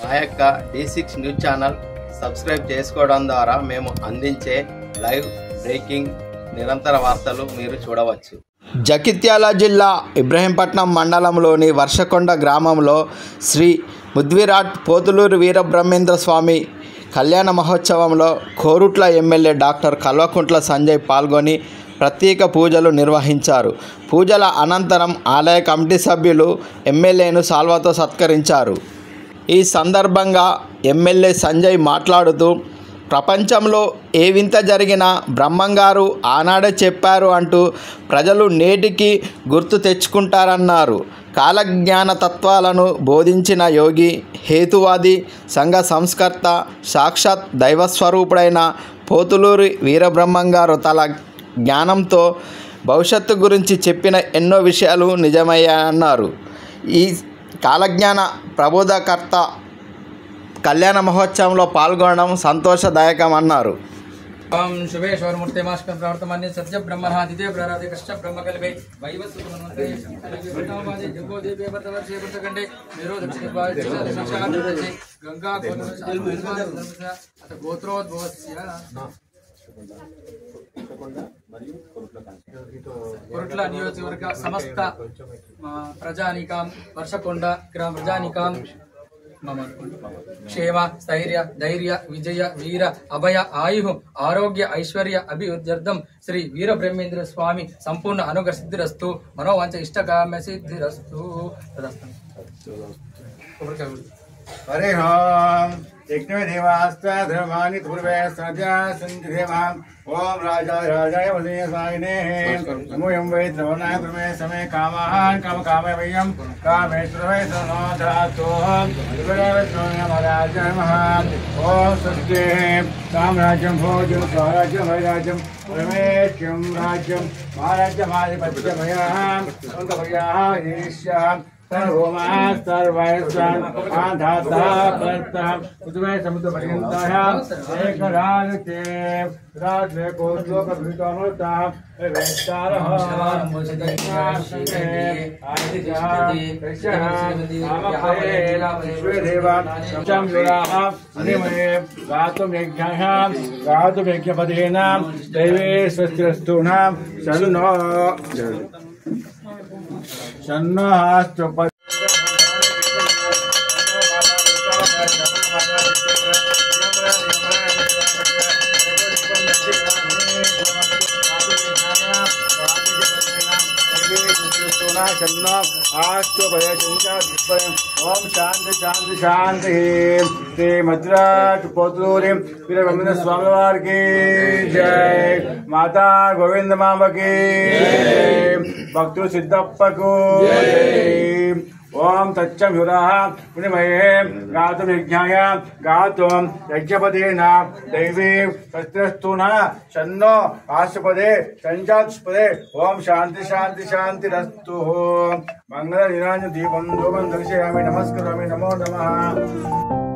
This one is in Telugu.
మా యొక్క D6 న్యూస్ ఛానల్ సబ్స్క్రైబ్ చేసుకోవడం ద్వారా మేము అందించే లైవ్ బ్రేకింగ్ నిరంతర వార్తలు మీరు చూడవచ్చు. జగిత్యాల జిల్లా ఇబ్రహీంపట్నం మండలంలోని వర్షకొండ గ్రామంలో శ్రీ ముద్విరాట్ పోతులూరి వీరబ్రహ్మేంద్ర స్వామి కళ్యాణ మహోత్సవంలో కోరుట్ల ఎమ్మెల్యే డాక్టర్ కల్వకుంట్ల సంజయ్ పాల్గొని ప్రత్యేక పూజలు నిర్వహించారు. పూజల అనంతరం ఆలయ కమిటీ సభ్యులు ఎమ్మెల్యేను సాల్వాతో సత్కరించారు. ఈ సందర్భంగా ఎమ్మెల్యే సంజయ్ మాట్లాడుతూ, ప్రపంచంలో ఏ వింత జరిగినా బ్రహ్మంగారు ఆనాడే చెప్పారు అంటూ ప్రజలు నేటికి గుర్తు తెచ్చుకుంటారన్నారు. కాలజ్ఞాన తత్వాలను బోధించిన యోగి, హేతువాది, సంఘ సంస్కర్త, సాక్షాత్ దైవస్వరూపుడైన పోతులూరి వీరబ్రహ్మంగారు తన జ్ఞానంతో భవిష్యత్తు గురించి చెప్పిన ఎన్నో విషయాలు నిజమయ్యాయన్నారు. ఈ కాలజ్ఞాన ప్రబోధకర్త కళ్యాణ మహోత్సవంలో పాల్గొనడం సంతోషదాయకం అన్నారు. ఓం శుభేశ్వరమూర్తి మాస్కం ప్రవర్తమాన్య సత్య బ్రహ్మహాదితే ప్రారాధే కష్ట బ్రహ్మకల్పే వైవస్సుమన్వంతే విష్ణుమాది జంబోదేవే వర్తవర్షే వర్తకండే నిరోధక్షిపాది సంశాంతదే గంగా అత గోత్రోద్భవస్య కొరట్ల నియోజకవర్గ సమస్త ప్రజానికాం వర్షకొండ గ్రామ ప్రజానికాం మమ క్షేమ స్థైర్య ధైర్య విజయ వీర అభయ ఆయు ఆరోగ్య ఐశ్వర్య అభివృద్ధ్యర్థం శ్రీ వీరబ్రహ్మేంద్ర స్వామి సంపూర్ణ అనుగ్రహ సిద్ధిరస్తు మనోవాంఛ ఇష్టకామ్య సిద్ధిరస్తు. हरे ओम यज्ञदेवास्ताधर्माणि पूर्वे सद्या सन्धिदेवां ओम राजाय वदनेसायिने नमो यं वै द्रवणाय प्रमे समे कामान् कामकामय वयं कामेश्वरवै सनोधातो विवरवत्नमराजय महा ओम सत्ये साम्राज्यं भोजं स्वराज्यं वैराज्यं परमेश्वरं राज्यं महाराज्यमाधिपत्यमयं संतभयाः ईश्यां सर्वमास्तर्वैस्तान् आधाता कर्ता उद्वै समुद्रपर्यन्ताः एकराजते राजवे कोश्लोकभृतमृताः वेष्टारः गातुमेघ्यपदेनां दैवे स्वस्तिरस्तूनां शन्नोहास्त्वपद ओम शांति शांति शांति. श्री मुद्विराट पोतुलूरि वीरब्रह्मेंद्र स्वामी वार की जय. माता गोविंद मांब की जय. भक्तु सिद्धप्प को जय. ओम तच्चं युराः पुण्यमये गातुं यज्ञाय गातुं यज्ञपदेना दैवी शस्त्रस्तूना शन्नो आशुपदे संजातुष्पदे. ओम शांति शांति शांतिरस्तु. मंगल निरांजन दीपं धूपं दर्शयामि नमस्करोमि नमो नमः.